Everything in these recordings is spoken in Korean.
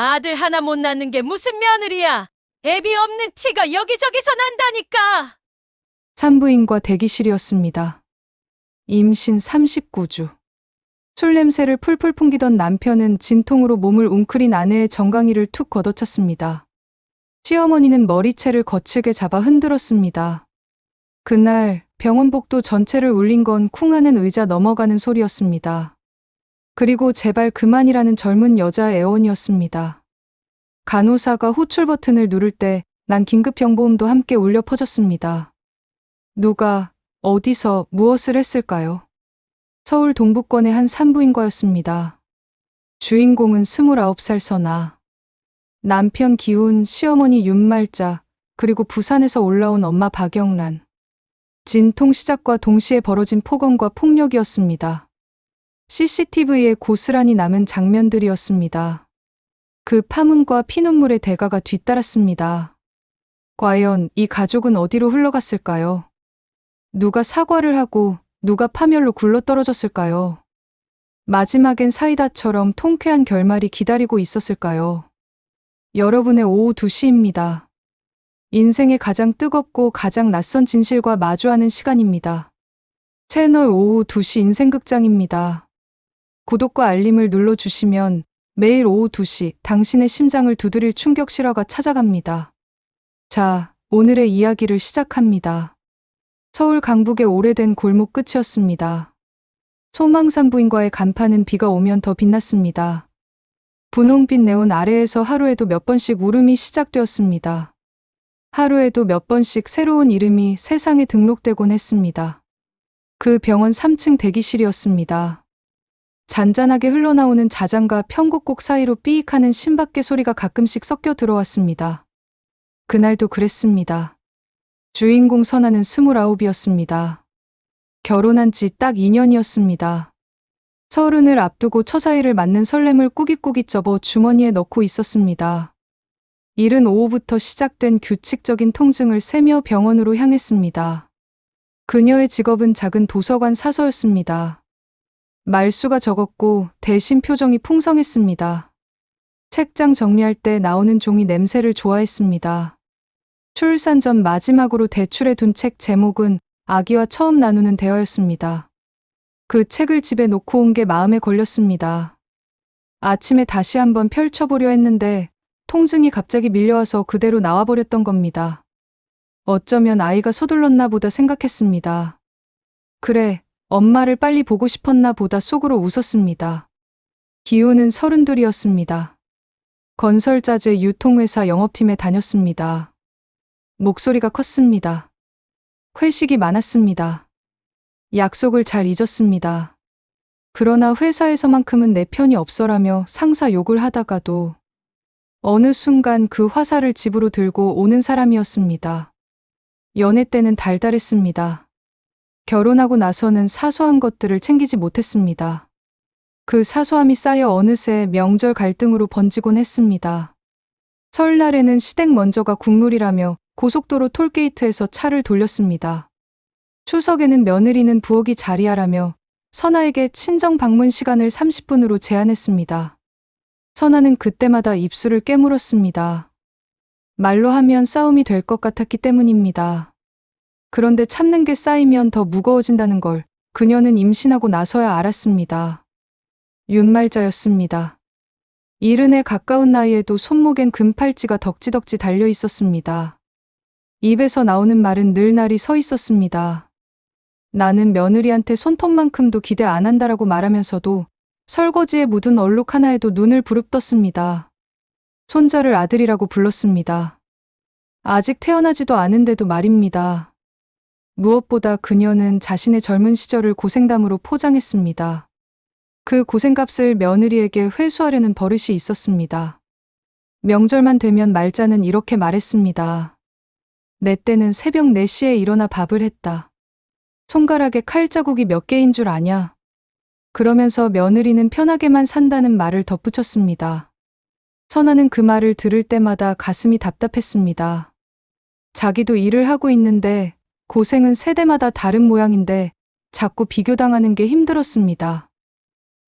아들 하나 못 낳는 게 무슨 며느리야. 애비 없는 티가 여기저기서 난다니까. 산부인과 대기실이었습니다. 임신 39주. 술 냄새를 풀풀 풍기던 남편은 진통으로 몸을 웅크린 아내의 정강이를 툭 걷어찼습니다. 시어머니는 머리채를 거칠게 잡아 흔들었습니다. 그날 병원 복도 전체를 울린 건 쿵 하는 의자 넘어가는 소리였습니다. 그리고 제발 그만이라는 젊은 여자의 애원이었습니다. 간호사가 호출 버튼을 누를 때 난 긴급경보음도 함께 울려 퍼졌습니다. 누가, 어디서, 무엇을 했을까요? 서울 동부권의 한 산부인과였습니다. 주인공은 29살 선아. 남편 기훈, 시어머니 윤말자, 그리고 부산에서 올라온 엄마 박영란. 진통 시작과 동시에 벌어진 폭언과 폭력이었습니다. CCTV에 고스란히 남은 장면들이었습니다. 그 파문과 피눈물의 대가가 뒤따랐습니다. 과연 이 가족은 어디로 흘러갔을까요? 누가 사과를 하고 누가 파멸로 굴러떨어졌을까요? 마지막엔 사이다처럼 통쾌한 결말이 기다리고 있었을까요? 여러분의 오후 2시입니다. 인생의 가장 뜨겁고 가장 낯선 진실과 마주하는 시간입니다. 채널 오후 2시 인생극장입니다. 구독과 알림을 눌러주시면 매일 오후 2시 당신의 심장을 두드릴 충격 실화가 찾아갑니다. 자, 오늘의 이야기를 시작합니다. 서울 강북의 오래된 골목 끝이었습니다. 소망산부인과의 간판은 비가 오면 더 빛났습니다. 분홍빛 네온 아래에서 하루에도 몇 번씩 울음이 시작되었습니다. 하루에도 몇 번씩 새로운 이름이 세상에 등록되곤 했습니다. 그 병원 3층 대기실이었습니다. 잔잔하게 흘러나오는 자장가 편곡곡 사이로 삐익하는 신밖의 소리가 가끔씩 섞여 들어왔습니다. 그날도 그랬습니다. 주인공 선아는 29이었습니다. 결혼한 지 딱 2년이었습니다. 서른을 앞두고 처사이를 맞는 설렘을 꾸깃꾸깃 접어 주머니에 넣고 있었습니다. 이른 오후부터 시작된 규칙적인 통증을 세며 병원으로 향했습니다. 그녀의 직업은 작은 도서관 사서였습니다. 말수가 적었고 대신 표정이 풍성했습니다. 책장 정리할 때 나오는 종이 냄새를 좋아했습니다. 출산 전 마지막으로 대출해 둔 책 제목은 아기와 처음 나누는 대화였습니다. 그 책을 집에 놓고 온 게 마음에 걸렸습니다. 아침에 다시 한번 펼쳐보려 했는데 통증이 갑자기 밀려와서 그대로 나와버렸던 겁니다. 어쩌면 아이가 서둘렀나 보다 생각했습니다. 그래, 엄마를 빨리 보고 싶었나 보다 속으로 웃었습니다. 기훈은 32이었습니다. 건설자재 유통회사 영업팀에 다녔습니다. 목소리가 컸습니다. 회식이 많았습니다. 약속을 잘 잊었습니다. 그러나 회사에서만큼은 내 편이 없어라며 상사 욕을 하다가도 어느 순간 그 화살을 집으로 들고 오는 사람이었습니다. 연애 때는 달달했습니다. 결혼하고 나서는 사소한 것들을 챙기지 못했습니다. 그 사소함이 쌓여 어느새 명절 갈등으로 번지곤 했습니다. 설날에는 시댁 먼저가 국룰이라며 고속도로 톨게이트에서 차를 돌렸습니다. 추석에는 며느리는 부엌이 자리하라며 선아에게 친정 방문 시간을 30분으로 제한했습니다. 선아는 그때마다 입술을 깨물었습니다. 말로 하면 싸움이 될 것 같았기 때문입니다. 그런데 참는 게 쌓이면 더 무거워진다는 걸 그녀는 임신하고 나서야 알았습니다. 윤말자였습니다. 70에 가까운 나이에도 손목엔 금팔찌가 덕지덕지 달려 있었습니다. 입에서 나오는 말은 늘 날이 서 있었습니다. 나는 며느리한테 손톱만큼도 기대 안 한다라고 말하면서도 설거지에 묻은 얼룩 하나에도 눈을 부릅떴습니다. 손자를 아들이라고 불렀습니다. 아직 태어나지도 않은데도 말입니다. 무엇보다 그녀는 자신의 젊은 시절을 고생담으로 포장했습니다. 그 고생값을 며느리에게 회수하려는 버릇이 있었습니다. 명절만 되면 말자는 이렇게 말했습니다. 내 때는 새벽 4시에 일어나 밥을 했다. 손가락에 칼자국이 몇 개인 줄 아냐? 그러면서 며느리는 편하게만 산다는 말을 덧붙였습니다. 선아는 그 말을 들을 때마다 가슴이 답답했습니다. 자기도 일을 하고 있는데 고생은 세대마다 다른 모양인데 자꾸 비교당하는 게 힘들었습니다.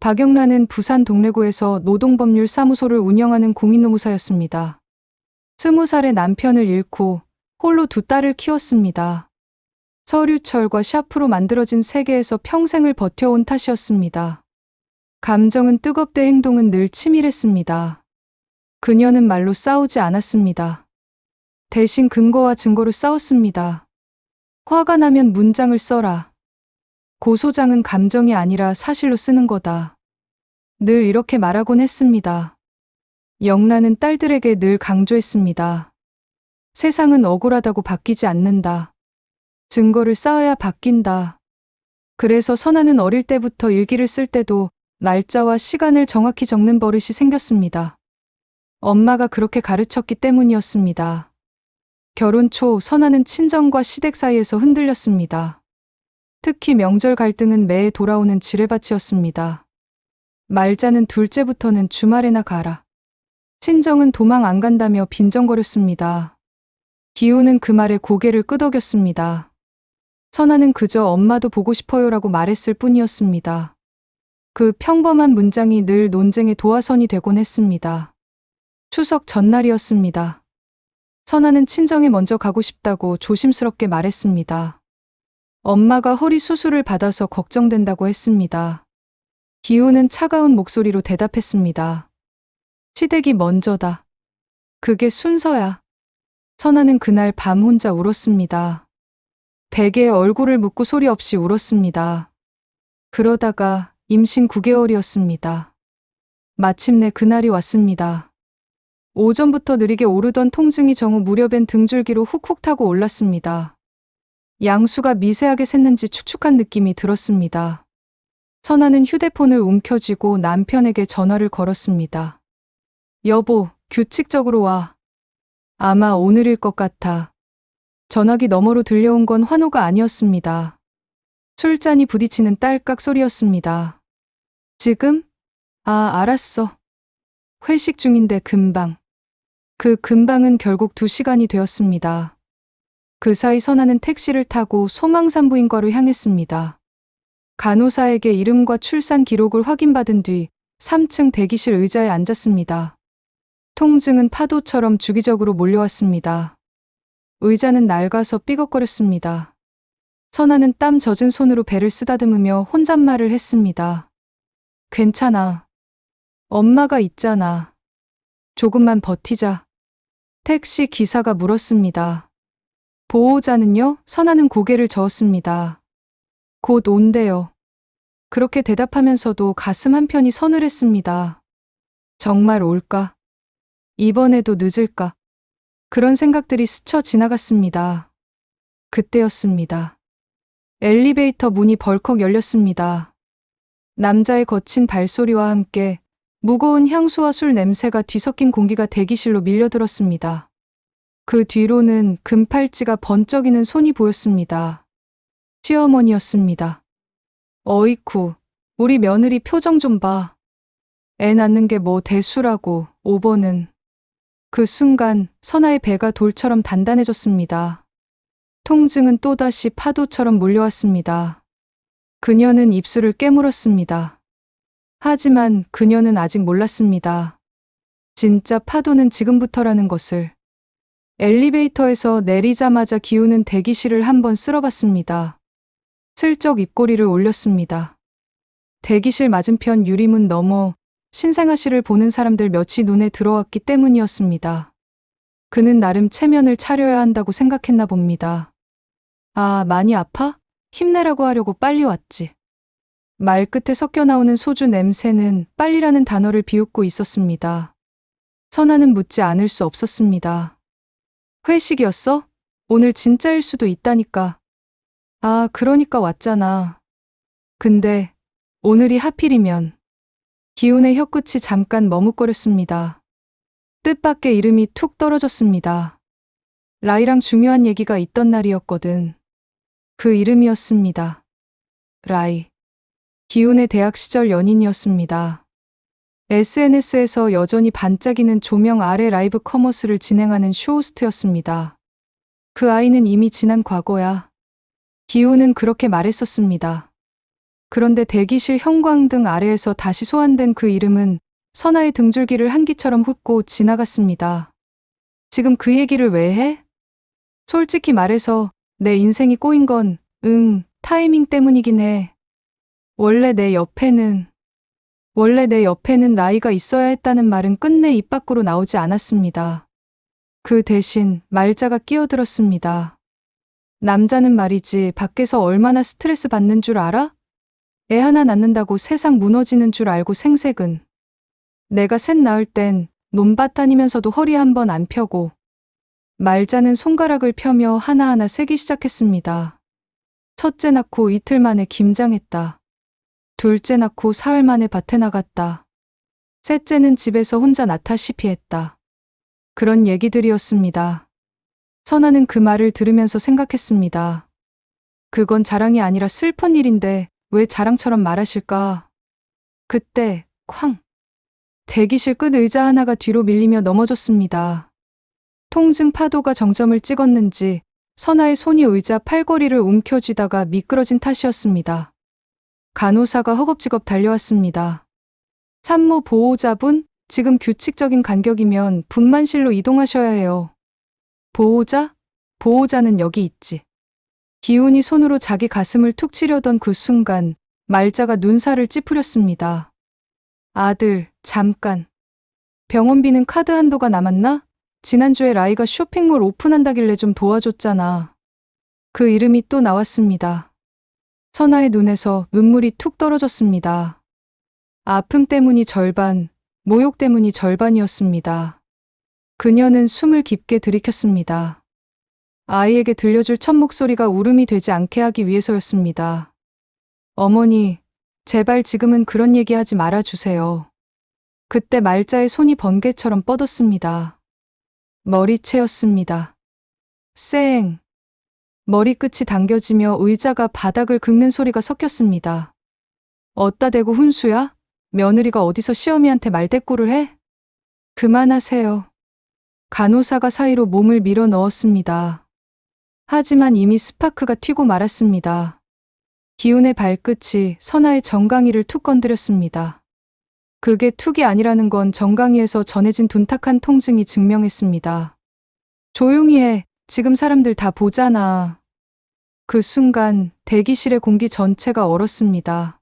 박영란은 부산 동래구에서 노동법률사무소를 운영하는 공인노무사였습니다. 20살에 남편을 잃고 홀로 두 딸을 키웠습니다. 서류철과 샤프로 만들어진 세계에서 평생을 버텨온 탓이었습니다. 감정은 뜨겁되 행동은 늘 치밀했습니다. 그녀는 말로 싸우지 않았습니다. 대신 근거와 증거로 싸웠습니다. 화가 나면 문장을 써라. 고소장은 감정이 아니라 사실로 쓰는 거다. 늘 이렇게 말하곤 했습니다. 영란은 딸들에게 늘 강조했습니다. 세상은 억울하다고 바뀌지 않는다. 증거를 쌓아야 바뀐다. 그래서 선아는 어릴 때부터 일기를 쓸 때도 날짜와 시간을 정확히 적는 버릇이 생겼습니다. 엄마가 그렇게 가르쳤기 때문이었습니다. 결혼 초 선아는 친정과 시댁 사이에서 흔들렸습니다. 특히 명절 갈등은 매해 돌아오는 지뢰밭이었습니다. 말자는 둘째부터는 주말에나 가라. 친정은 도망 안 간다며 빈정거렸습니다. 기우는 그 말에 고개를 끄덕였습니다. 선아는 그저 엄마도 보고 싶어요라고 말했을 뿐이었습니다. 그 평범한 문장이 늘 논쟁의 도화선이 되곤 했습니다. 추석 전날이었습니다. 선아는 친정에 먼저 가고 싶다고 조심스럽게 말했습니다. 엄마가 허리 수술을 받아서 걱정된다고 했습니다. 기우는 차가운 목소리로 대답했습니다. 시댁이 먼저다. 그게 순서야. 선아는 그날 밤 혼자 울었습니다. 베개에 얼굴을 묻고 소리 없이 울었습니다. 그러다가 임신 9개월이었습니다. 마침내 그날이 왔습니다. 오전부터 느리게 오르던 통증이 정오 무렵엔 등줄기로 훅훅 타고 올랐습니다. 양수가 미세하게 샜는지 축축한 느낌이 들었습니다. 선아는 휴대폰을 움켜쥐고 남편에게 전화를 걸었습니다. 여보, 규칙적으로 와. 아마 오늘일 것 같아. 전화기 너머로 들려온 건 환호가 아니었습니다. 술잔이 부딪히는 딸깍 소리였습니다. 지금? 아, 알았어. 회식 중인데 금방. 그 금방은 결국 2시간이 되었습니다. 그 사이 선아는 택시를 타고 소망산부인과로 향했습니다. 간호사에게 이름과 출산 기록을 확인받은 뒤 3층 대기실 의자에 앉았습니다. 통증은 파도처럼 주기적으로 몰려왔습니다. 의자는 낡아서 삐걱거렸습니다. 선아는 땀 젖은 손으로 배를 쓰다듬으며 혼잣말을 했습니다. 괜찮아. 엄마가 있잖아. 조금만 버티자. 택시 기사가 물었습니다. 보호자는요? 선아는 고개를 저었습니다. 곧 온대요. 그렇게 대답하면서도 가슴 한편이 서늘했습니다. 정말 올까? 이번에도 늦을까? 그런 생각들이 스쳐 지나갔습니다. 그때였습니다. 엘리베이터 문이 벌컥 열렸습니다. 남자의 거친 발소리와 함께 무거운 향수와 술 냄새가 뒤섞인 공기가 대기실로 밀려들었습니다. 그 뒤로는 금팔찌가 번쩍이는 손이 보였습니다. 시어머니였습니다. 어이쿠, 우리 며느리 표정 좀 봐. 애 낳는 게 뭐 대수라고, 5번은. 그 순간 선아의 배가 돌처럼 단단해졌습니다. 통증은 또다시 파도처럼 몰려왔습니다. 그녀는 입술을 깨물었습니다. 하지만 그녀는 아직 몰랐습니다. 진짜 파도는 지금부터라는 것을. 엘리베이터에서 내리자마자 기우는 대기실을 한번 쓸어봤습니다. 슬쩍 입꼬리를 올렸습니다. 대기실 맞은편 유리문 너머 신생아 씨를 보는 사람들 몇이 눈에 들어왔기 때문이었습니다. 그는 나름 체면을 차려야 한다고 생각했나 봅니다. 아, 많이 아파? 힘내라고 하려고 빨리 왔지. 말끝에 섞여 나오는 소주 냄새는 빨리라는 단어를 비웃고 있었습니다. 선아는 묻지 않을 수 없었습니다. 회식이었어? 오늘 진짜일 수도 있다니까. 아, 그러니까 왔잖아. 근데 오늘이 하필이면. 기훈의 혀끝이 잠깐 머뭇거렸습니다. 뜻밖의 이름이 툭 떨어졌습니다. 라이랑 중요한 얘기가 있던 날이었거든. 그 이름이었습니다. 라이. 기훈의 대학 시절 연인이었습니다. SNS에서 여전히 반짝이는 조명 아래 라이브 커머스를 진행하는 쇼호스트였습니다. 그 아이는 이미 지난 과거야. 기훈은 그렇게 말했었습니다. 그런데 대기실 형광등 아래에서 다시 소환된 그 이름은 선아의 등줄기를 한기처럼 훑고 지나갔습니다. 지금 그 얘기를 왜 해? 솔직히 말해서 내 인생이 꼬인 건, 타이밍 때문이긴 해. 원래 내 옆에는 나이가 있어야 했다는 말은 끝내 입 밖으로 나오지 않았습니다. 그 대신 말자가 끼어들었습니다. 남자는 말이지 밖에서 얼마나 스트레스 받는 줄 알아? 애 하나 낳는다고 세상 무너지는 줄 알고 생색은. 내가 셋 낳을 땐 논밭 다니면서도 허리 한 번 안 펴고. 말자는 손가락을 펴며 하나하나 세기 시작했습니다. 첫째 낳고 이틀 만에 김장했다. 둘째 낳고 사흘 만에 밭에 나갔다. 셋째는 집에서 혼자 낳다시피 했다. 그런 얘기들이었습니다. 선아는 그 말을 들으면서 생각했습니다. 그건 자랑이 아니라 슬픈 일인데 왜 자랑처럼 말하실까? 그때 쾅! 대기실 끝 의자 하나가 뒤로 밀리며 넘어졌습니다. 통증 파도가 정점을 찍었는지 선아의 손이 의자 팔걸이를 움켜쥐다가 미끄러진 탓이었습니다. 간호사가 허겁지겁 달려왔습니다. 산모 보호자분, 지금 규칙적인 간격이면 분만실로 이동하셔야 해요. 보호자? 보호자는 여기 있지. 기훈이 손으로 자기 가슴을 툭 치려던 그 순간 말자가 눈살을 찌푸렸습니다. 아들, 잠깐. 병원비는 카드 한도가 남았나? 지난주에 라이가 쇼핑몰 오픈한다길래 좀 도와줬잖아. 그 이름이 또 나왔습니다. 선아의 눈에서 눈물이 툭 떨어졌습니다. 아픔 때문이 절반, 모욕 때문이 절반이었습니다. 그녀는 숨을 깊게 들이켰습니다. 아이에게 들려줄 첫 목소리가 울음이 되지 않게 하기 위해서였습니다. 어머니, 제발 지금은 그런 얘기 하지 말아주세요. 그때 말자의 손이 번개처럼 뻗었습니다. 머리채였습니다. 쌩. 머리끝이 당겨지며 의자가 바닥을 긁는 소리가 섞였습니다. 어따 대고 훈수야? 며느리가 어디서 시어미한테 말대꾸를 해? 그만하세요. 간호사가 사이로 몸을 밀어 넣었습니다. 하지만 이미 스파크가 튀고 말았습니다. 기훈의 발끝이 선아의 정강이를 툭 건드렸습니다. 그게 툭이 아니라는 건 정강이에서 전해진 둔탁한 통증이 증명했습니다. 조용히 해. 지금 사람들 다 보잖아. 그 순간 대기실의 공기 전체가 얼었습니다.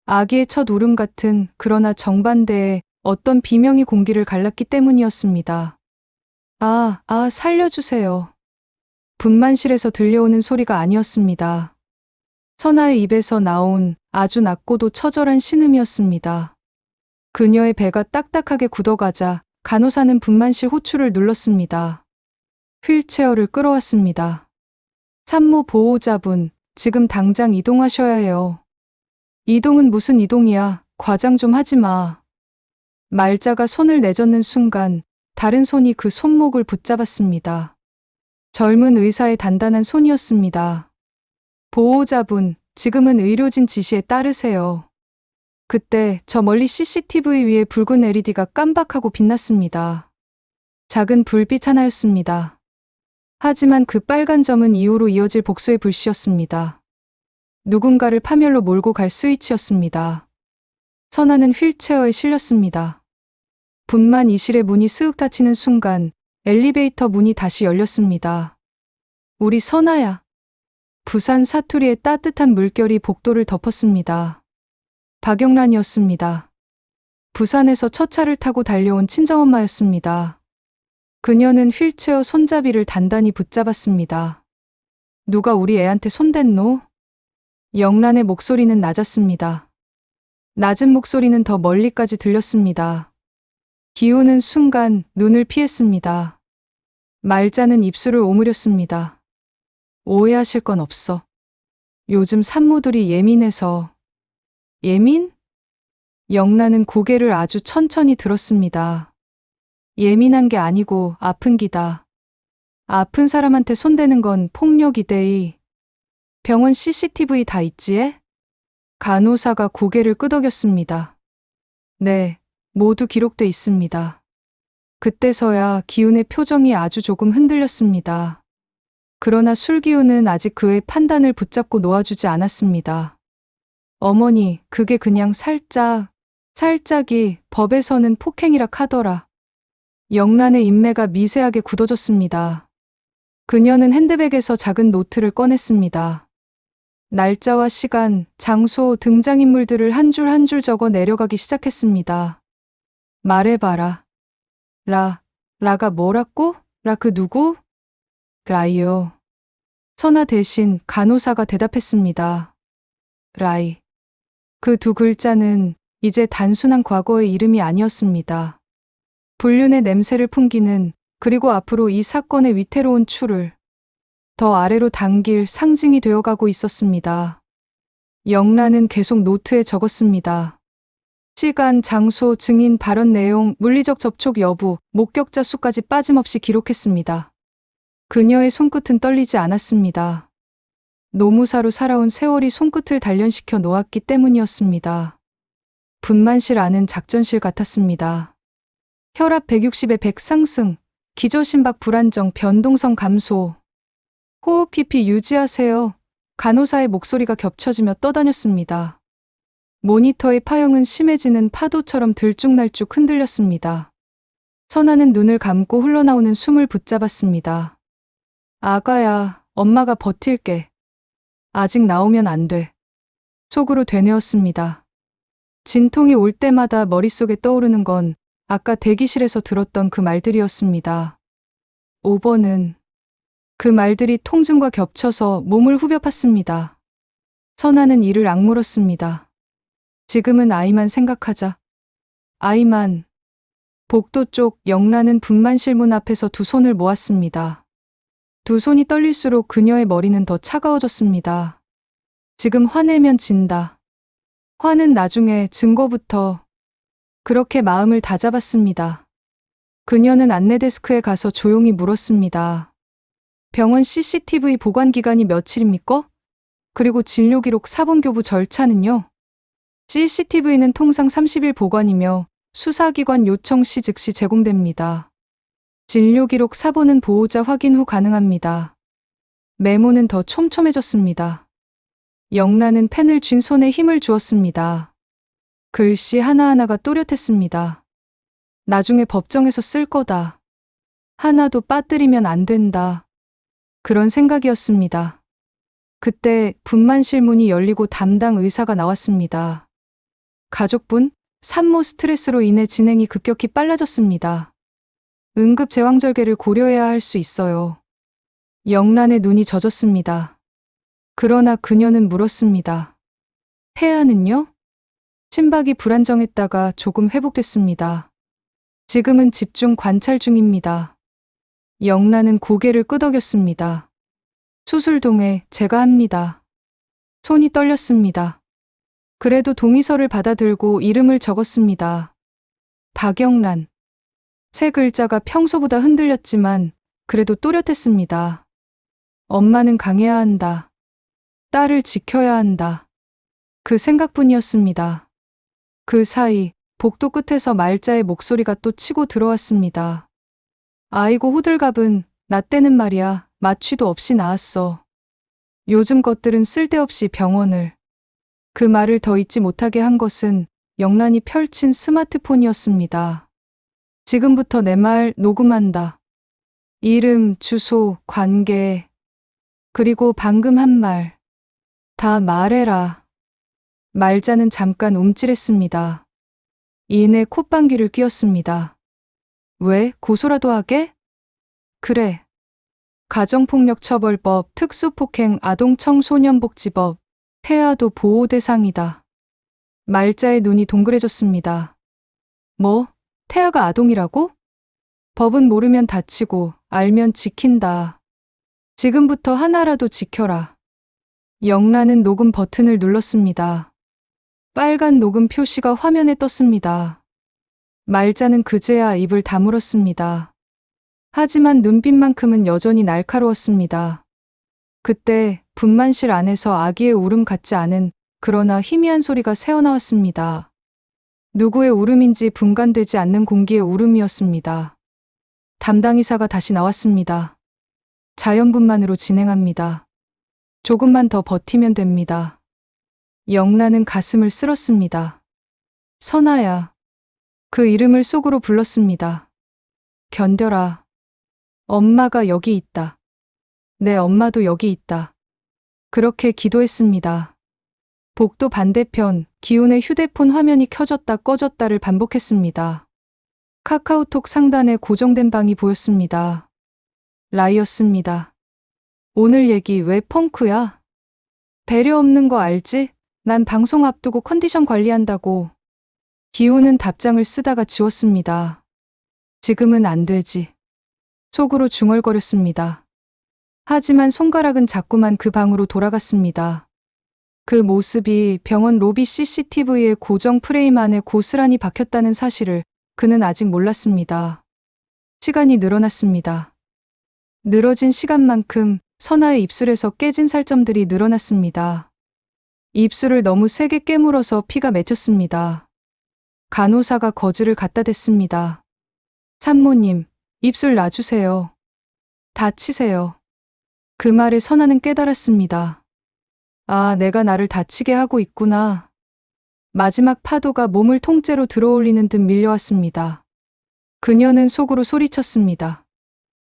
아기의 첫 울음 같은 그러나 정반대의 어떤 비명이 공기를 갈랐기 때문이었습니다. 살려주세요. 분만실에서 들려오는 소리가 아니었습니다. 선아의 입에서 나온 아주 낮고도 처절한 신음이었습니다. 그녀의 배가 딱딱하게 굳어가자 간호사는 분만실 호출을 눌렀습니다. 휠체어를 끌어왔습니다. 산모 보호자분, 지금 당장 이동하셔야 해요. 이동은 무슨 이동이야. 과장 좀 하지 마. 말자가 손을 내젓는 순간 다른 손이 그 손목을 붙잡았습니다. 젊은 의사의 단단한 손이었습니다. 보호자분, 지금은 의료진 지시에 따르세요. 그때 저 멀리 CCTV 위에 붉은 LED가 깜박하고 빛났습니다. 작은 불빛 하나였습니다. 하지만 그 빨간 점은 이후로 이어질 복수의 불씨였습니다. 누군가를 파멸로 몰고 갈 스위치였습니다. 선아는 휠체어에 실렸습니다. 분만이실의 문이 스윽 닫히는 순간 엘리베이터 문이 다시 열렸습니다. 우리 선아야. 부산 사투리의 따뜻한 물결이 복도를 덮었습니다. 박영란이었습니다. 부산에서 첫 차를 타고 달려온 친정엄마였습니다. 그녀는 휠체어 손잡이를 단단히 붙잡았습니다. 누가 우리 애한테 손댔노? 영란의 목소리는 낮았습니다. 낮은 목소리는 더 멀리까지 들렸습니다. 기훈은 순간 눈을 피했습니다. 말자는 입술을 오므렸습니다. 오해하실 건 없어. 요즘 산모들이 예민해서. 예민? 영란은 고개를 아주 천천히 들었습니다. 예민한 게 아니고 아픈 기다. 아픈 사람한테 손대는 건 폭력이데이. 병원 CCTV 다 있지에? 간호사가 고개를 끄덕였습니다. 네, 모두 기록돼 있습니다. 그때서야 기훈의 표정이 아주 조금 흔들렸습니다. 그러나 술기운은 아직 그의 판단을 붙잡고 놓아주지 않았습니다. 어머니, 그게 그냥 살짝이 법에서는 폭행이라 카더라. 영란의 인매가 미세하게 굳어졌습니다. 그녀는 핸드백에서 작은 노트를 꺼냈습니다. 날짜와 시간, 장소, 등장인물들을 한 줄 한 줄 적어 내려가기 시작했습니다. 말해봐라. 라가 뭐라고? 그 누구? 라이요. 선아 대신 간호사가 대답했습니다. 라이. 그 두 글자는 이제 단순한 과거의 이름이 아니었습니다. 불륜의 냄새를 풍기는, 그리고 앞으로 이 사건의 위태로운 추를 더 아래로 당길 상징이 되어가고 있었습니다. 영란은 계속 노트에 적었습니다. 시간, 장소, 증인, 발언 내용, 물리적 접촉 여부, 목격자 수까지 빠짐없이 기록했습니다. 그녀의 손끝은 떨리지 않았습니다. 노무사로 살아온 세월이 손끝을 단련시켜 놓았기 때문이었습니다. 분만실 안은 작전실 같았습니다. 혈압 160에 100 상승, 기저심박 불안정, 변동성 감소. 호흡 깊이 유지하세요. 간호사의 목소리가 겹쳐지며 떠다녔습니다. 모니터의 파형은 심해지는 파도처럼 들쭉날쭉 흔들렸습니다. 선아는 눈을 감고 흘러나오는 숨을 붙잡았습니다. 아가야, 엄마가 버틸게. 아직 나오면 안 돼. 속으로 되뇌었습니다. 진통이 올 때마다 머릿속에 떠오르는 건 아까 대기실에서 들었던 그 말들이었습니다. 5번은 그 말들이 통증과 겹쳐서 몸을 후벼 팠습니다. 선아는 이를 악물었습니다. 지금은 아이만 생각하자. 아이만. 복도 쪽 영란은 분만실 문 앞에서 두 손을 모았습니다. 두 손이 떨릴수록 그녀의 머리는 더 차가워졌습니다. 지금 화내면 진다. 화는 나중에, 증거부터. 그렇게 마음을 다잡았습니다. 그녀는 안내데스크에 가서 조용히 물었습니다. 병원 CCTV 보관 기간이 며칠입니까? 그리고 진료기록 사본교부 절차는요? CCTV는 통상 30일 보관이며 수사기관 요청 시 즉시 제공됩니다. 진료기록 사본은 보호자 확인 후 가능합니다. 메모는 더 촘촘해졌습니다. 영란은 펜을 쥔 손에 힘을 주었습니다. 글씨 하나하나가 또렷했습니다. 나중에 법정에서 쓸 거다. 하나도 빠뜨리면 안 된다. 그런 생각이었습니다. 그때 분만실 문이 열리고 담당 의사가 나왔습니다. 가족분, 산모 스트레스로 인해 진행이 급격히 빨라졌습니다. 응급 제왕절개를 고려해야 할 수 있어요. 영란의 눈이 젖었습니다. 그러나 그녀는 물었습니다. 태아는요? 심박이 불안정했다가 조금 회복됐습니다. 지금은 집중 관찰 중입니다. 영란은 고개를 끄덕였습니다. 수술동에 제가 합니다. 손이 떨렸습니다. 그래도 동의서를 받아들고 이름을 적었습니다. 박영란. 세 글자가 평소보다 흔들렸지만 그래도 또렷했습니다. 엄마는 강해야 한다. 딸을 지켜야 한다. 그 생각뿐이었습니다. 그 사이 복도 끝에서 말자의 목소리가 또 치고 들어왔습니다. 아이고 호들갑은 나 때는 말이야 마취도 없이 나았어. 요즘 것들은 쓸데없이 병원을. 그 말을 더 잊지 못하게 한 것은 영란이 펼친 스마트폰이었습니다. 지금부터 내 말 녹음한다. 이름, 주소, 관계, 그리고 방금 한 말. 다 말해라. 말자는 잠깐 움찔했습니다. 이내 콧방귀를 뀌었습니다. 왜? 고소라도 하게? 그래. 가정폭력처벌법, 특수폭행, 아동청소년복지법, 태아도 보호 대상이다. 말자의 눈이 동그래졌습니다. 뭐? 태아가 아동이라고? 법은 모르면 다치고 알면 지킨다. 지금부터 하나라도 지켜라. 영란은 녹음 버튼을 눌렀습니다. 빨간 녹음 표시가 화면에 떴습니다. 말자는 그제야 입을 다물었습니다. 하지만 눈빛만큼은 여전히 날카로웠습니다. 그때 분만실 안에서 아기의 울음 같지 않은 그러나 희미한 소리가 새어나왔습니다. 누구의 울음인지 분간되지 않는 공기의 울음이었습니다. 담당 의사가 다시 나왔습니다. 자연분만으로 진행합니다. 조금만 더 버티면 됩니다. 영란은 가슴을 쓸었습니다. 선아야. 그 이름을 속으로 불렀습니다. 견뎌라. 엄마가 여기 있다. 내 엄마도 여기 있다. 그렇게 기도했습니다. 복도 반대편, 기훈의 휴대폰 화면이 켜졌다 꺼졌다를 반복했습니다. 카카오톡 상단에 고정된 방이 보였습니다. 라이였습니다. 오늘 얘기 왜 펑크야? 배려 없는 거 알지? 난 방송 앞두고 컨디션 관리한다고. 기훈은 답장을 쓰다가 지웠습니다. 지금은 안 되지. 속으로 중얼거렸습니다. 하지만 손가락은 자꾸만 그 방으로 돌아갔습니다. 그 모습이 병원 로비 CCTV의 고정 프레임 안에 고스란히 박혔다는 사실을 그는 아직 몰랐습니다. 시간이 늘어났습니다. 늘어진 시간만큼 선아의 입술에서 깨진 살점들이 늘어났습니다. 입술을 너무 세게 깨물어서 피가 맺혔습니다. 간호사가 거즈를 갖다 댔습니다. 산모님, 입술 놔주세요. 다치세요. 그 말에 선아는 깨달았습니다. 아, 내가 나를 다치게 하고 있구나. 마지막 파도가 몸을 통째로 들어올리는 듯 밀려왔습니다. 그녀는 속으로 소리쳤습니다.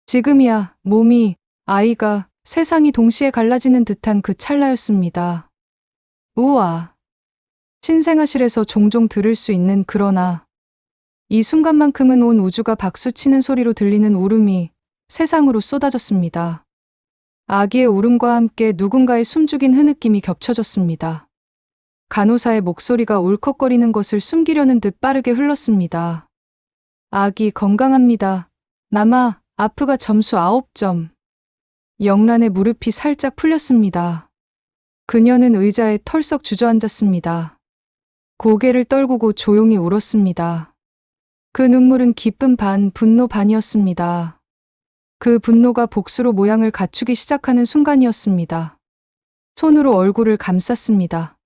지금이야, 몸이, 아이가, 세상이 동시에 갈라지는 듯한 그 찰나였습니다. 우와. 신생아실에서 종종 들을 수 있는 그러나 이 순간만큼은 온 우주가 박수치는 소리로 들리는 울음이 세상으로 쏟아졌습니다. 아기의 울음과 함께 누군가의 숨죽인 흐느낌이 겹쳐졌습니다. 간호사의 목소리가 울컥거리는 것을 숨기려는 듯 빠르게 흘렀습니다. 아기 건강합니다. 남아, 아프가 점수 9점. 영란의 무릎이 살짝 풀렸습니다. 그녀는 의자에 털썩 주저앉았습니다. 고개를 떨구고 조용히 울었습니다. 그 눈물은 기쁨 반, 분노 반이었습니다. 그 분노가 복수로 모양을 갖추기 시작하는 순간이었습니다. 손으로 얼굴을 감쌌습니다.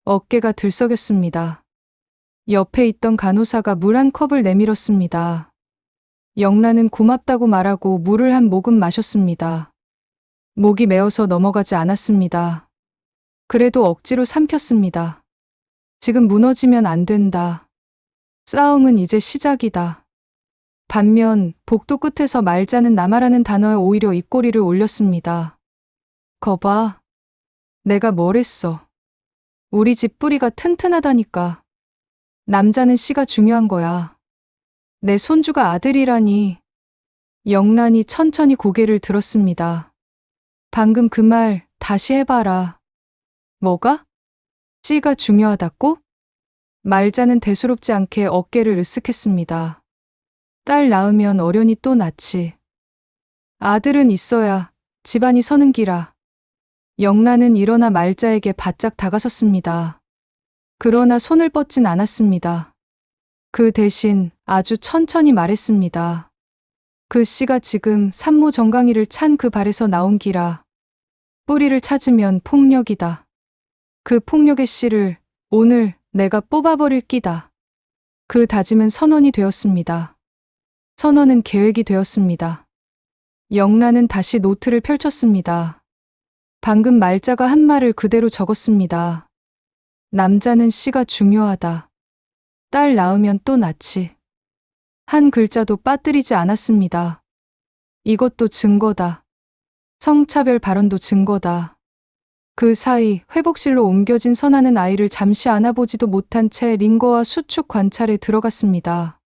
어깨가 들썩였습니다. 옆에 있던 간호사가 물 한 컵을 내밀었습니다. 영란은 고맙다고 말하고 물을 한 모금 마셨습니다. 목이 메어서 넘어가지 않았습니다. 그래도 억지로 삼켰습니다. 지금 무너지면 안 된다. 싸움은 이제 시작이다. 반면 복도 끝에서 말자는 남아라는 단어에 오히려 입꼬리를 올렸습니다. 거봐. 내가 뭘 했어. 우리 집 뿌리가 튼튼하다니까. 남자는 씨가 중요한 거야. 내 손주가 아들이라니. 영란이 천천히 고개를 들었습니다. 방금 그 말 다시 해봐라. 뭐가? 씨가 중요하다고? 말자는 대수롭지 않게 어깨를 으쓱했습니다. 딸 낳으면 어련히 또 낳지. 아들은 있어야 집안이 서는 기라. 영란은 일어나 말자에게 바짝 다가섰습니다. 그러나 손을 뻗진 않았습니다. 그 대신 아주 천천히 말했습니다. 그 씨가 지금 산모 정강이를 찬 그 발에서 나온 기라. 뿌리를 찾으면 폭력이다. 그 폭력의 씨를 오늘 내가 뽑아버릴 끼다. 그 다짐은 선언이 되었습니다. 선언은 계획이 되었습니다. 영란은 다시 노트를 펼쳤습니다. 방금 말자가 한 말을 그대로 적었습니다. 남자는 씨가 중요하다. 딸 낳으면 또 낳지. 한 글자도 빠뜨리지 않았습니다. 이것도 증거다. 성차별 발언도 증거다. 그 사이 회복실로 옮겨진 선아는 아이를 잠시 안아보지도 못한 채 링거와 수축 관찰에 들어갔습니다.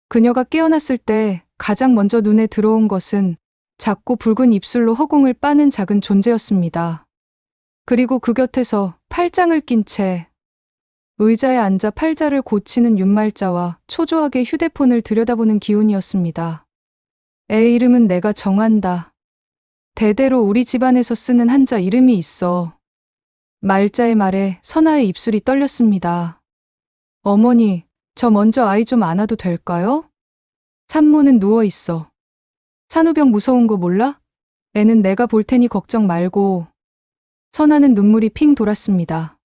그녀가 깨어났을 때 가장 먼저 눈에 들어온 것은 작고 붉은 입술로 허공을 빠는 작은 존재였습니다. 그리고 그 곁에서 팔짱을 낀 채 의자에 앉아 팔자를 고치는 윤말자와 초조하게 휴대폰을 들여다보는 기훈이었습니다. 애 이름은 내가 정한다. 대대로 우리 집안에서 쓰는 한자 이름이 있어. 말자의 말에 선아의 입술이 떨렸습니다. 어머니, 저 먼저 아이 좀 안아도 될까요? 산모는 누워있어. 산후병 무서운 거 몰라? 애는 내가 볼 테니 걱정 말고. 선아는 눈물이 핑 돌았습니다.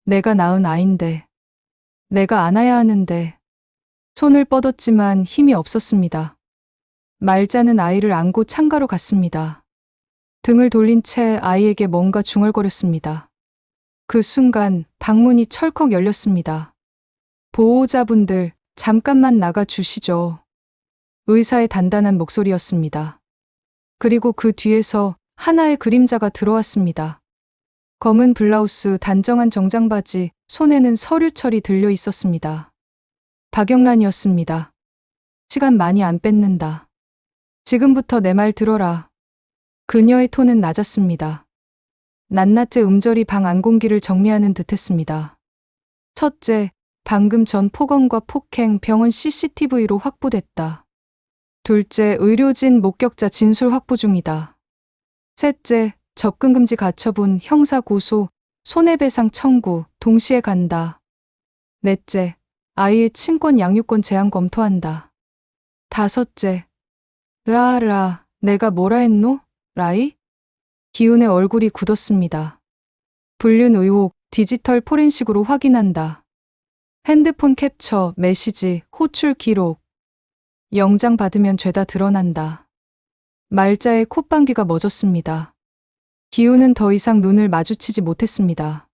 내가 낳은 아인데. 내가 안아야 하는데. 손을 뻗었지만 힘이 없었습니다. 말자는 아이를 안고 창가로 갔습니다. 등을 돌린 채 아이에게 뭔가 중얼거렸습니다. 그 순간 방문이 철컥 열렸습니다. 보호자분들, 잠깐만 나가 주시죠. 의사의 단단한 목소리였습니다. 그리고 그 뒤에서 하나의 그림자가 들어왔습니다. 검은 블라우스, 단정한 정장바지, 손에는 서류철이 들려 있었습니다. 박영란이었습니다. 시간 많이 안 뺏는다. 지금부터 내 말 들어라. 그녀의 톤은 낮았습니다. 낱낱이 음절이 방 안공기를 정리하는 듯했습니다. 첫째, 방금 전 폭언과 폭행 병원 CCTV로 확보됐다. 둘째, 의료진 목격자 진술 확보 중이다. 셋째, 접근금지 가처분, 형사고소, 손해배상 청구, 동시에 간다. 넷째, 아이의 친권 양육권 제한 검토한다. 다섯째, 내가 뭐라 했노? 라이? 기훈의 얼굴이 굳었습니다. 불륜 의혹, 디지털 포렌식으로 확인한다. 핸드폰 캡처, 메시지, 호출 기록. 영장 받으면 죄다 드러난다. 말자의 콧방귀가 멎었습니다. 기훈은 더 이상 눈을 마주치지 못했습니다.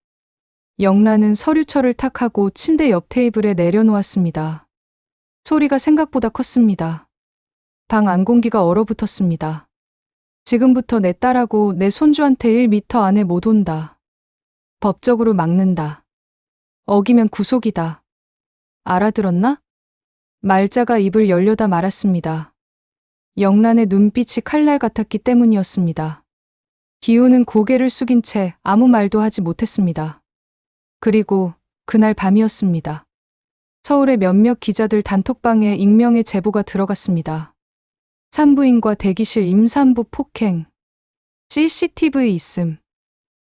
영란은 서류철을 탁 하고 침대 옆 테이블에 내려놓았습니다. 소리가 생각보다 컸습니다. 방 안공기가 얼어붙었습니다. 지금부터 내 딸하고 내 손주한테 1미터 안에 못 온다. 법적으로 막는다. 어기면 구속이다. 알아들었나? 말자가 입을 열려다 말았습니다. 영란의 눈빛이 칼날 같았기 때문이었습니다. 기훈은 고개를 숙인 채 아무 말도 하지 못했습니다. 그리고 그날 밤이었습니다. 서울의 몇몇 기자들 단톡방에 익명의 제보가 들어갔습니다. 산부인과 대기실 임산부 폭행. CCTV 있음.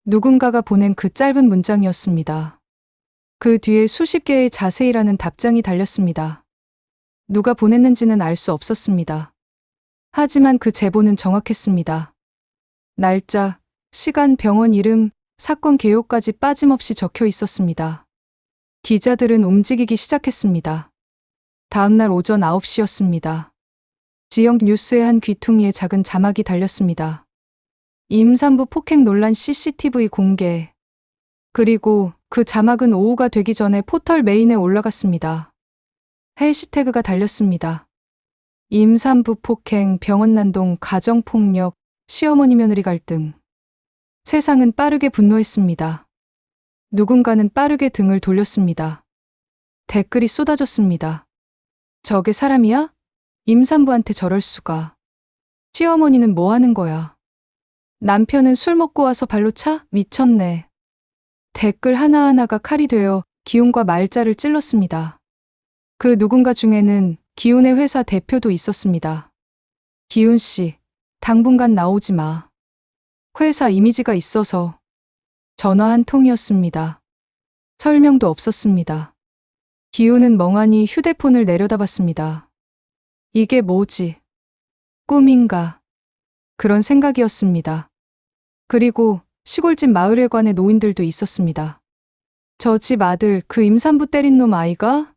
누군가가 보낸 그 짧은 문장이었습니다. 그 뒤에 수십 개의 자세히라는 답장이 달렸습니다. 누가 보냈는지는 알 수 없었습니다. 하지만 그 제보는 정확했습니다. 날짜, 시간, 병원 이름, 사건 개요까지 빠짐없이 적혀 있었습니다. 기자들은 움직이기 시작했습니다. 다음날 오전 9시였습니다. 지역 뉴스의 한 귀퉁이에 작은 자막이 달렸습니다. 임산부 폭행 논란 CCTV 공개. 그리고 그 자막은 오후가 되기 전에 포털 메인에 올라갔습니다. 해시태그가 달렸습니다. 임산부 폭행, 병원 난동, 가정폭력, 시어머니 며느리 갈등. 세상은 빠르게 분노했습니다. 누군가는 빠르게 등을 돌렸습니다. 댓글이 쏟아졌습니다. 저게 사람이야? 임산부한테 저럴 수가. 시어머니는 뭐 하는 거야? 남편은 술 먹고 와서 발로 차? 미쳤네. 댓글 하나하나가 칼이 되어 기훈과 말자를 찔렀습니다. 그 누군가 중에는 기훈의 회사 대표도 있었습니다. 기훈 씨, 당분간 나오지 마. 회사 이미지가 있어서. 전화 한 통이었습니다. 설명도 없었습니다. 기훈은 멍하니 휴대폰을 내려다봤습니다. 이게 뭐지? 꿈인가? 그런 생각이었습니다. 그리고 시골집 마을회관의 노인들도 있었습니다. 저 집 아들, 그 임산부 때린 놈 아이가?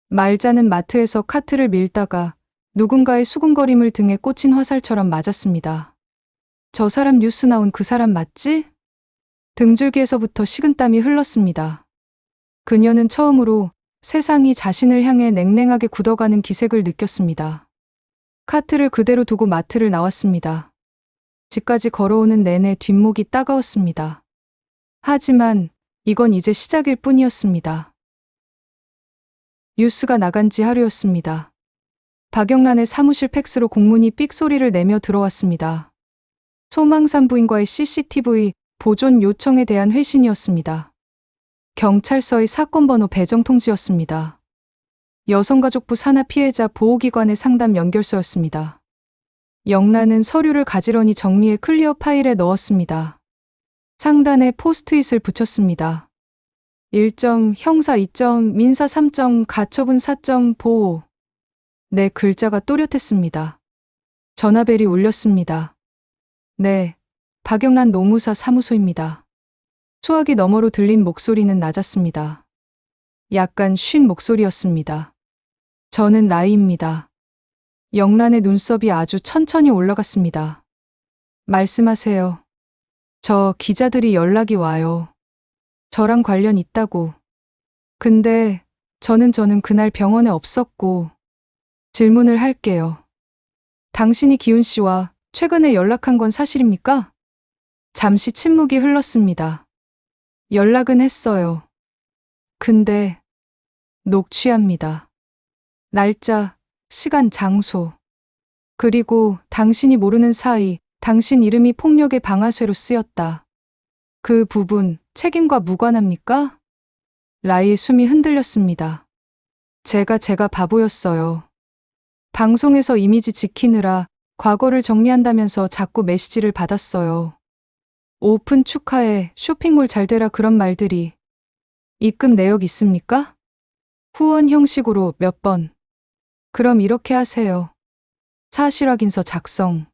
말자는 마트에서 카트를 밀다가 누군가의 수군거림을 등에 꽂힌 화살처럼 맞았습니다. 저 사람 뉴스 나온 그 사람 맞지? 등줄기에서부터 식은땀이 흘렀습니다. 그녀는 처음으로 세상이 자신을 향해 냉랭하게 굳어가는 기색을 느꼈습니다. 카트를 그대로 두고 마트를 나왔습니다. 집까지 걸어오는 내내 뒷목이 따가웠습니다. 하지만 이건 이제 시작일 뿐이었습니다. 뉴스가 나간 지 하루였습니다. 박영란의 사무실 팩스로 공문이 삑 소리를 내며 들어왔습니다. 소망산부인과의 CCTV 보존 요청에 대한 회신이었습니다. 경찰서의 사건 번호 배정 통지였습니다. 여성가족부 산하 피해자 보호기관의 상담 연결서였습니다. 영란은 서류를 가지런히 정리해 클리어 파일에 넣었습니다. 상단에 포스트잇을 붙였습니다. 1점, 형사 2점, 민사 3점, 가처분 4점, 보호. 네, 글자가 또렷했습니다. 전화벨이 울렸습니다. 네, 박영란 노무사 사무소입니다. 수화기 너머로 들린 목소리는 낮았습니다. 약간 쉰 목소리였습니다. 저는 나이입니다. 영란의 눈썹이 아주 천천히 올라갔습니다. 말씀하세요. 저 기자들이 연락이 와요. 저랑 관련 있다고. 근데 저는 그날 병원에 없었고. 질문을 할게요. 당신이 기훈 씨와 최근에 연락한 건 사실입니까? 잠시 침묵이 흘렀습니다. 연락은 했어요. 근데 녹취합니다. 날짜, 시간, 장소. 그리고 당신이 모르는 사이 당신 이름이 폭력의 방아쇠로 쓰였다. 그 부분 책임과 무관합니까? 라이의 숨이 흔들렸습니다. 제가 바보였어요. 방송에서 이미지 지키느라 과거를 정리한다면서 자꾸 메시지를 받았어요. 오픈 축하해, 쇼핑몰 잘 되라 그런 말들이. 입금 내역 있습니까? 후원 형식으로 몇 번. 그럼 이렇게 하세요. 사실 확인서 작성.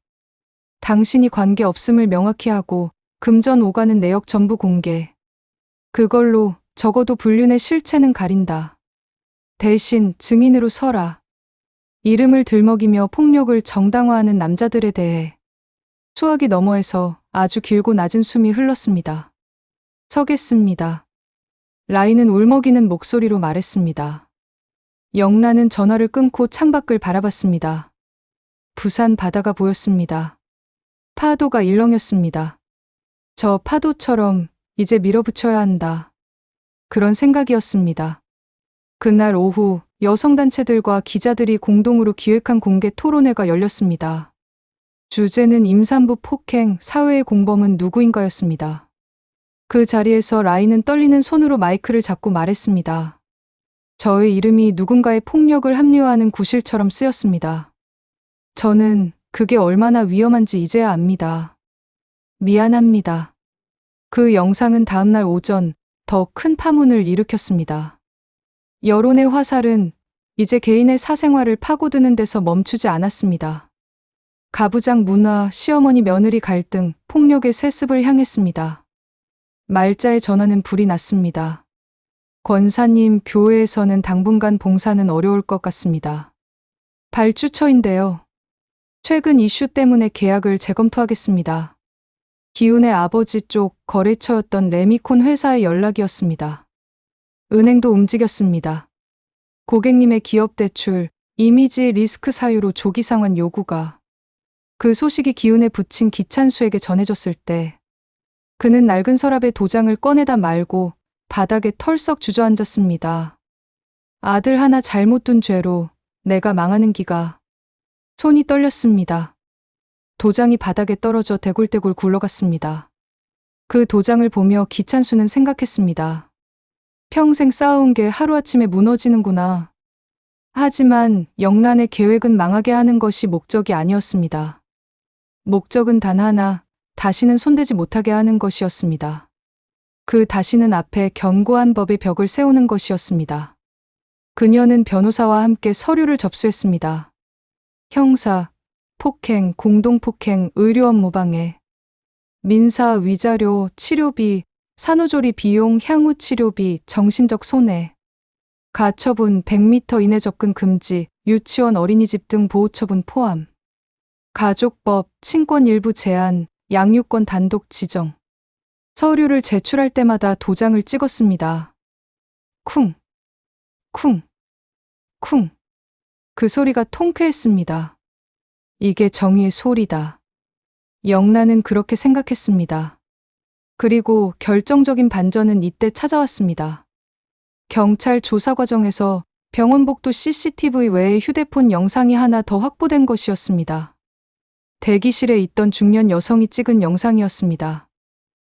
당신이 관계 없음을 명확히 하고 금전 오가는 내역 전부 공개. 그걸로 적어도 불륜의 실체는 가린다. 대신 증인으로 서라. 이름을 들먹이며 폭력을 정당화하는 남자들에 대해. 수화기 너머에서 아주 길고 낮은 숨이 흘렀습니다. 서겠습니다. 라이는 울먹이는 목소리로 말했습니다. 영란은 전화를 끊고 창밖을 바라봤습니다. 부산 바다가 보였습니다. 파도가 일렁였습니다. 저 파도처럼 이제 밀어붙여야 한다. 그런 생각이었습니다. 그날 오후 여성단체들과 기자들이 공동으로 기획한 공개 토론회가 열렸습니다. 주제는 임산부 폭행, 사회의 공범은 누구인가였습니다. 그 자리에서 라이는 떨리는 손으로 마이크를 잡고 말했습니다. 저의 이름이 누군가의 폭력을 합리화하는 구실처럼 쓰였습니다. 저는 그게 얼마나 위험한지 이제야 압니다. 미안합니다. 그 영상은 다음날 오전 더 큰 파문을 일으켰습니다. 여론의 화살은 이제 개인의 사생활을 파고드는 데서 멈추지 않았습니다. 가부장 문화, 시어머니 며느리 갈등, 폭력의 세습을 향했습니다. 말자의 전화는 불이 났습니다. 권사님, 교회에서는 당분간 봉사는 어려울 것 같습니다. 발주처인데요. 최근 이슈 때문에 계약을 재검토하겠습니다. 기훈의 아버지 쪽 거래처였던 레미콘 회사의 연락이었습니다. 은행도 움직였습니다. 고객님의 기업 대출, 이미지 리스크 사유로 조기 상환 요구가. 그 소식이 기훈에 붙인 기찬수에게 전해졌을 때 그는 낡은 서랍에 도장을 꺼내다 말고 바닥에 털썩 주저앉았습니다. 아들 하나 잘못 둔 죄로 내가 망하는 기가. 손이 떨렸습니다. 도장이 바닥에 떨어져 대굴대굴 굴러갔습니다. 그 도장을 보며 기찬수는 생각했습니다. 평생 쌓아온 게 하루아침에 무너지는구나. 하지만 영란의 계획은 망하게 하는 것이 목적이 아니었습니다. 목적은 단 하나, 다시는 손대지 못하게 하는 것이었습니다. 그 다시는 앞에 견고한 법의 벽을 세우는 것이었습니다. 그녀는 변호사와 함께 서류를 접수했습니다. 형사, 폭행, 공동폭행, 의료원 무방해, 민사, 위자료, 치료비, 산후조리 비용, 향후 치료비, 정신적 손해, 가처분 100m 이내 접근 금지, 유치원 어린이집 등 보호처분 포함, 가족법, 친권 일부 제한, 양육권 단독 지정. 서류를 제출할 때마다 도장을 찍었습니다. 쿵, 쿵, 쿵. 그 소리가 통쾌했습니다. 이게 정의의 소리다. 영란은 그렇게 생각했습니다. 그리고 결정적인 반전은 이때 찾아왔습니다. 경찰 조사 과정에서 병원 복도 CCTV 외에 휴대폰 영상이 하나 더 확보된 것이었습니다. 대기실에 있던 중년 여성이 찍은 영상이었습니다.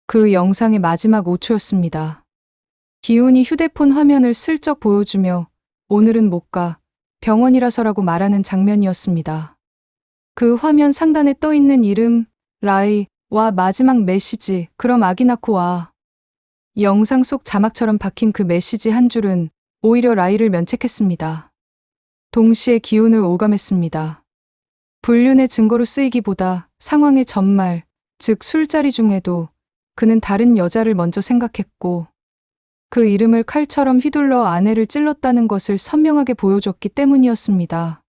그 영상의 마지막 5초였습니다. 기훈이 휴대폰 화면을 슬쩍 보여주며 오늘은 못 가, 병원이라서라고 말하는 장면이었습니다. 그 화면 상단에 떠 있는 이름, 라이와 마지막 메시지, 그럼 아기 낳고 와. 영상 속 자막처럼 박힌 그 메시지 한 줄은 오히려 라이를 면책했습니다. 동시에 기훈을 오감했습니다. 불륜의 증거로 쓰이기보다 상황의 전말, 즉 술자리 중에도 그는 다른 여자를 먼저 생각했고 그 이름을 칼처럼 휘둘러 아내를 찔렀다는 것을 선명하게 보여줬기 때문이었습니다.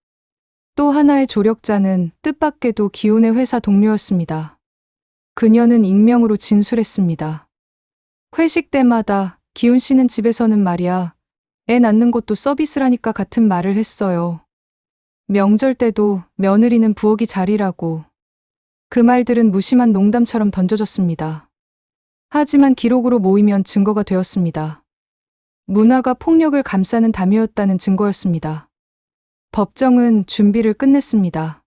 또 하나의 조력자는 뜻밖에도 기훈의 회사 동료였습니다. 그녀는 익명으로 진술했습니다. 회식 때마다 기훈 씨는 집에서는 말이야, 애 낳는 것도 서비스라니까 같은 말을 했어요. 명절 때도 며느리는 부엌이 자리라고. 그 말들은 무심한 농담처럼 던져졌습니다. 하지만 기록으로 모이면 증거가 되었습니다. 문화가 폭력을 감싸는 담요였다는 증거였습니다. 법정은 준비를 끝냈습니다.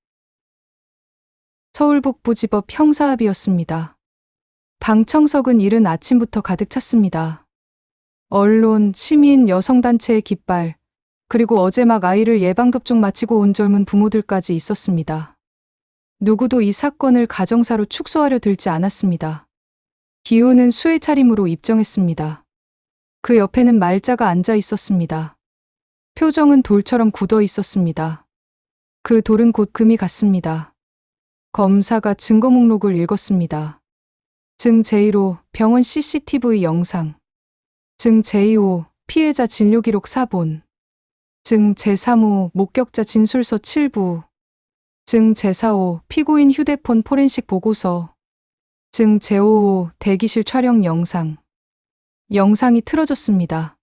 서울북부지법 형사합의였습니다. 방청석은 이른 아침부터 가득 찼습니다. 언론, 시민, 여성단체의 깃발, 그리고 어제 막 아이를 예방접종 마치고 온 젊은 부모들까지 있었습니다. 누구도 이 사건을 가정사로 축소하려 들지 않았습니다. 기훈은 수의 차림으로 입정했습니다. 그 옆에는 말자가 앉아 있었습니다. 표정은 돌처럼 굳어 있었습니다. 그 돌은 곧 금이 갔습니다. 검사가 증거 목록을 읽었습니다. 증 제1호 병원 CCTV 영상. 증 제2호 피해자 진료기록 4본. 증 제3호 목격자 진술서 7부. 증 제4호 피고인 휴대폰 포렌식 보고서. 증 제5호 대기실 촬영 영상. 영상이 틀어졌습니다.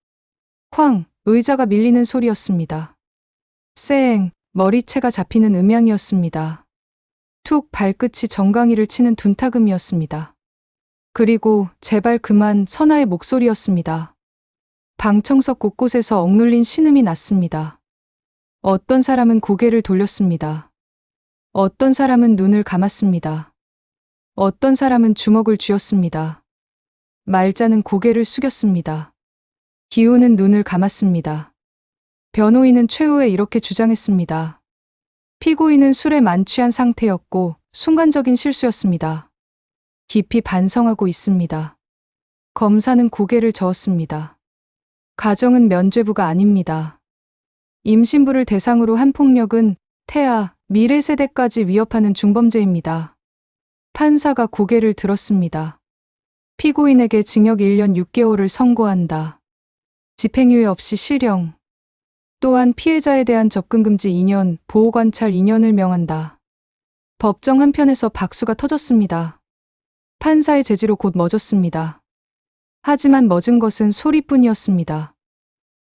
쾅! 의자가 밀리는 소리였습니다. 쌩! 머리채가 잡히는 음향이었습니다. 툭! 발끝이 정강이를 치는 둔탁음이었습니다. 그리고 제발 그만 선아의 목소리였습니다. 방청석 곳곳에서 억눌린 신음이 났습니다. 어떤 사람은 고개를 돌렸습니다. 어떤 사람은 눈을 감았습니다. 어떤 사람은 주먹을 쥐었습니다. 말자는 고개를 숙였습니다. 기훈은 눈을 감았습니다. 변호인은 최후에 이렇게 주장했습니다. 피고인은 술에 만취한 상태였고 순간적인 실수였습니다. 깊이 반성하고 있습니다. 검사는 고개를 저었습니다. 가정은 면죄부가 아닙니다. 임신부를 대상으로 한 폭력은 태아, 미래 세대까지 위협하는 중범죄입니다. 판사가 고개를 들었습니다. 피고인에게 징역 1년 6개월을 선고한다. 집행유예 없이 실형. 또한 피해자에 대한 접근금지 2년, 보호관찰 2년을 명한다. 법정 한편에서 박수가 터졌습니다. 판사의 제지로 곧 멎었습니다. 하지만 멎은 것은 소리뿐이었습니다.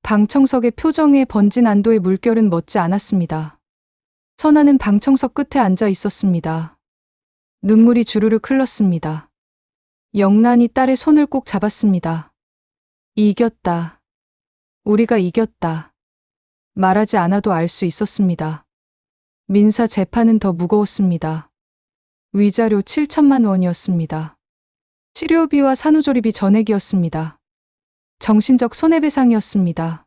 방청석의 표정에 번진 안도의 물결은 멎지 않았습니다. 선아는 방청석 끝에 앉아 있었습니다. 눈물이 주르륵 흘렀습니다. 영란이 딸의 손을 꼭 잡았습니다. 이겼다. 우리가 이겼다. 말하지 않아도 알 수 있었습니다. 민사 재판은 더 무거웠습니다. 위자료 7천만 원이었습니다. 치료비와 산후조리비 전액이었습니다. 정신적 손해배상이었습니다.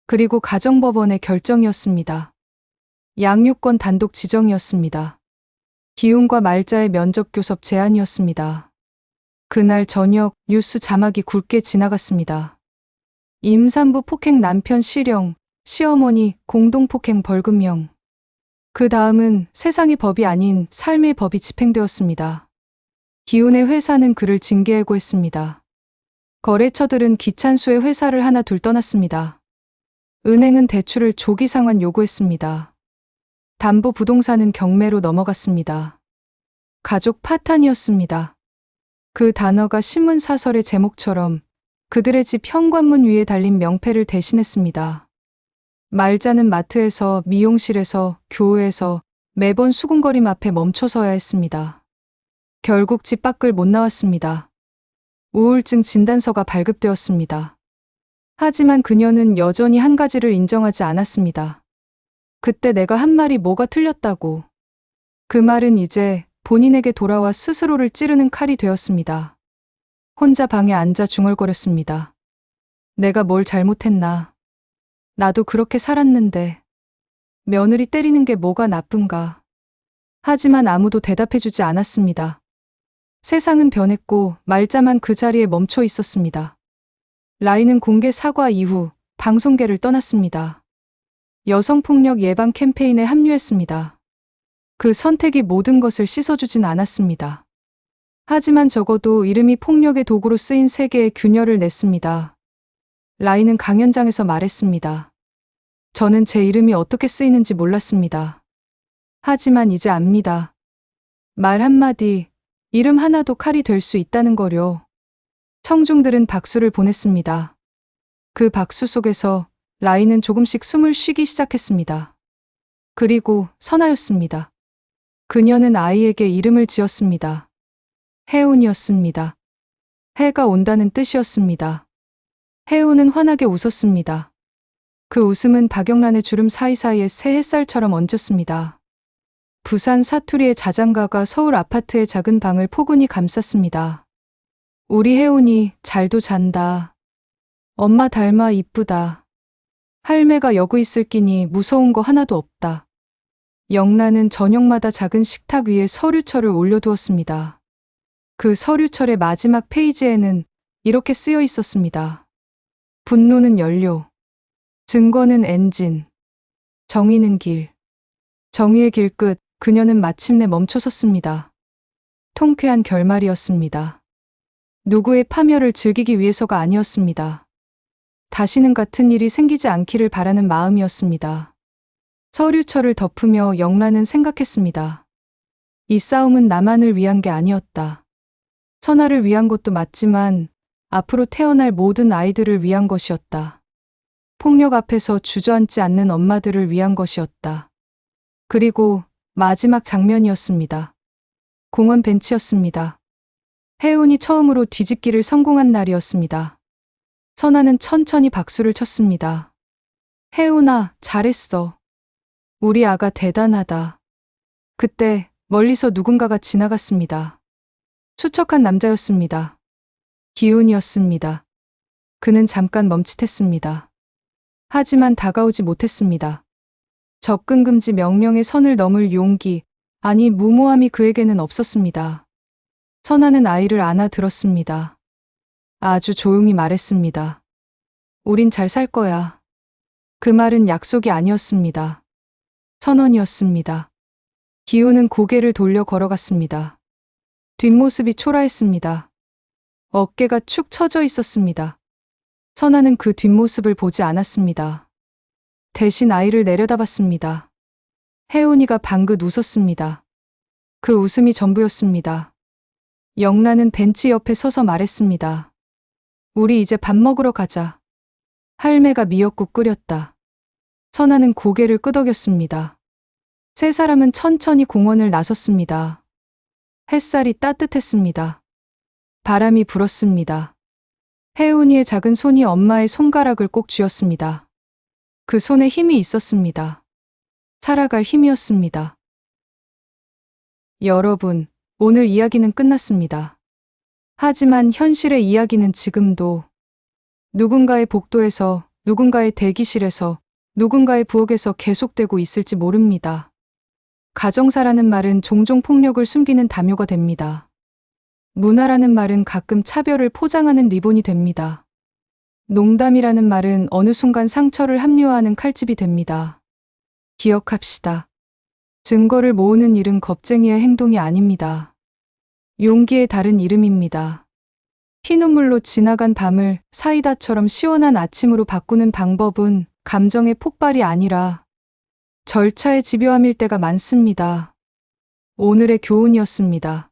그리고 가정법원의 결정이었습니다. 양육권 단독 지정이었습니다. 기훈과 말자의 면접 교섭 제안이었습니다. 그날 저녁 뉴스 자막이 굵게 지나갔습니다. 임산부 폭행 남편 실형, 시어머니 공동폭행 벌금형. 그 다음은 세상의 법이 아닌 삶의 법이 집행되었습니다. 기훈의 회사는 그를 징계해고했습니다. 거래처들은 기찬수의 회사를 하나 둘 떠났습니다. 은행은 대출을 조기 상환 요구했습니다. 담보부동산은 경매로 넘어갔습니다. 가족 파탄이었습니다. 그 단어가 신문사설의 제목처럼 그들의 집 현관문 위에 달린 명패를 대신했습니다. 말자는 마트에서, 미용실에서, 교회에서 매번 수군거림 앞에 멈춰서야 했습니다. 결국 집 밖을 못 나왔습니다. 우울증 진단서가 발급되었습니다. 하지만 그녀는 여전히 한 가지를 인정하지 않았습니다. 그때 내가 한 말이 뭐가 틀렸다고. 그 말은 이제 본인에게 돌아와 스스로를 찌르는 칼이 되었습니다. 혼자 방에 앉아 중얼거렸습니다. 내가 뭘 잘못했나. 나도 그렇게 살았는데. 며느리 때리는 게 뭐가 나쁜가. 하지만 아무도 대답해주지 않았습니다. 세상은 변했고 말자만 그 자리에 멈춰 있었습니다. 라인은 공개 사과 이후 방송계를 떠났습니다. 여성폭력 예방 캠페인에 합류했습니다. 그 선택이 모든 것을 씻어주진 않았습니다. 하지만 적어도 이름이 폭력의 도구로 쓰인 세계에 균열을 냈습니다. 라인은 강연장에서 말했습니다. 저는 제 이름이 어떻게 쓰이는지 몰랐습니다. 하지만 이제 압니다. 말 한마디, 이름 하나도 칼이 될 수 있다는 거요. 청중들은 박수를 보냈습니다. 그 박수 속에서 라이는 조금씩 숨을 쉬기 시작했습니다. 그리고 선아였습니다. 그녀는 아이에게 이름을 지었습니다. 혜운이었습니다. 해가 온다는 뜻이었습니다. 혜운은 환하게 웃었습니다. 그 웃음은 박영란의 주름 사이사이에 새 햇살처럼 얹었습니다. 부산 사투리의 자장가가 서울 아파트의 작은 방을 포근히 감쌌습니다. 우리 혜운이 잘도 잔다. 엄마 닮아 이쁘다. 할매가 여구 있을 끼니 무서운 거 하나도 없다. 영란은 저녁마다 작은 식탁 위에 서류철을 올려두었습니다. 그 서류철의 마지막 페이지에는 이렇게 쓰여 있었습니다. 분노는 연료, 증거는 엔진, 정의는 길. 정의의 길 끝, 그녀는 마침내 멈춰섰습니다. 통쾌한 결말이었습니다. 누구의 파멸을 즐기기 위해서가 아니었습니다. 다시는 같은 일이 생기지 않기를 바라는 마음이었습니다. 서류철을 덮으며 영란은 생각했습니다. 이 싸움은 나만을 위한 게 아니었다. 선아를 위한 것도 맞지만 앞으로 태어날 모든 아이들을 위한 것이었다. 폭력 앞에서 주저앉지 않는 엄마들을 위한 것이었다. 그리고 마지막 장면이었습니다. 공원 벤치였습니다. 혜운이 처음으로 뒤집기를 성공한 날이었습니다. 선아는 천천히 박수를 쳤습니다. 혜운아, 잘했어. 우리 아가 대단하다. 그때 멀리서 누군가가 지나갔습니다. 수척한 남자였습니다. 기훈이었습니다. 그는 잠깐 멈칫했습니다. 하지만 다가오지 못했습니다. 접근 금지 명령의 선을 넘을 용기, 아니 무모함이 그에게는 없었습니다. 선아는 아이를 안아 들었습니다. 아주 조용히 말했습니다. 우린 잘 살 거야. 그 말은 약속이 아니었습니다. 선언이었습니다. 기훈은 고개를 돌려 걸어갔습니다. 뒷모습이 초라했습니다. 어깨가 축 처져 있었습니다. 선아는 그 뒷모습을 보지 않았습니다. 대신 아이를 내려다봤습니다. 혜운이가 방긋 웃었습니다. 그 웃음이 전부였습니다. 영란은 벤치 옆에 서서 말했습니다. 우리 이제 밥 먹으러 가자. 할매가 미역국 끓였다. 선아는 고개를 끄덕였습니다. 세 사람은 천천히 공원을 나섰습니다. 햇살이 따뜻했습니다. 바람이 불었습니다. 혜운이의 작은 손이 엄마의 손가락을 꼭 쥐었습니다. 그 손에 힘이 있었습니다. 살아갈 힘이었습니다. 여러분, 오늘 이야기는 끝났습니다. 하지만 현실의 이야기는 지금도 누군가의 복도에서, 누군가의 대기실에서, 누군가의 부엌에서 계속되고 있을지 모릅니다. 가정사라는 말은 종종 폭력을 숨기는 담요가 됩니다. 문화라는 말은 가끔 차별을 포장하는 리본이 됩니다. 농담이라는 말은 어느 순간 상처를 합리화하는 칼집이 됩니다. 기억합시다. 증거를 모으는 일은 겁쟁이의 행동이 아닙니다. 용기의 다른 이름입니다. 피눈물로 지나간 밤을 사이다처럼 시원한 아침으로 바꾸는 방법은 감정의 폭발이 아니라 절차의 집요함일 때가 많습니다. 오늘의 교훈이었습니다.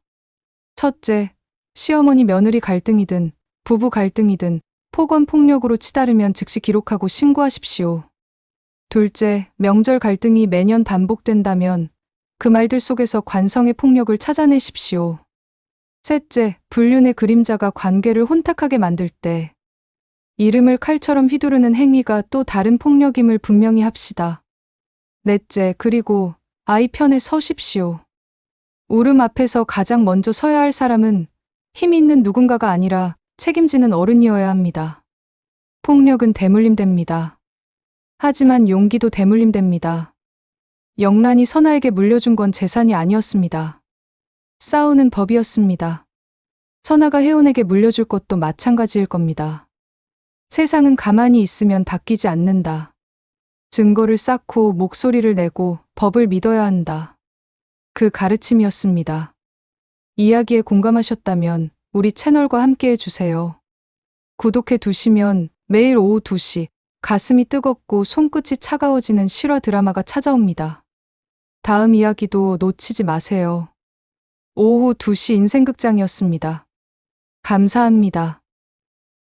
첫째, 시어머니 며느리 갈등이든 부부 갈등이든 폭언 폭력으로 치달으면 즉시 기록하고 신고하십시오. 둘째, 명절 갈등이 매년 반복된다면 그 말들 속에서 관성의 폭력을 찾아내십시오. 셋째, 불륜의 그림자가 관계를 혼탁하게 만들 때 이름을 칼처럼 휘두르는 행위가 또 다른 폭력임을 분명히 합시다. 넷째, 그리고 아이 편에 서십시오. 울음 앞에서 가장 먼저 서야 할 사람은 힘 있는 누군가가 아니라 책임지는 어른이어야 합니다. 폭력은 대물림됩니다. 하지만 용기도 대물림됩니다. 영란이 선아에게 물려준 건 재산이 아니었습니다. 싸우는 법이었습니다. 선아가 혜운에게 물려줄 것도 마찬가지일 겁니다. 세상은 가만히 있으면 바뀌지 않는다. 증거를 쌓고 목소리를 내고 법을 믿어야 한다. 그 가르침이었습니다. 이야기에 공감하셨다면 우리 채널과 함께 해주세요. 구독해 두시면 매일 오후 2시 가슴이 뜨겁고 손끝이 차가워지는 실화 드라마가 찾아옵니다. 다음 이야기도 놓치지 마세요. 오후 2시 인생극장이었습니다. 감사합니다.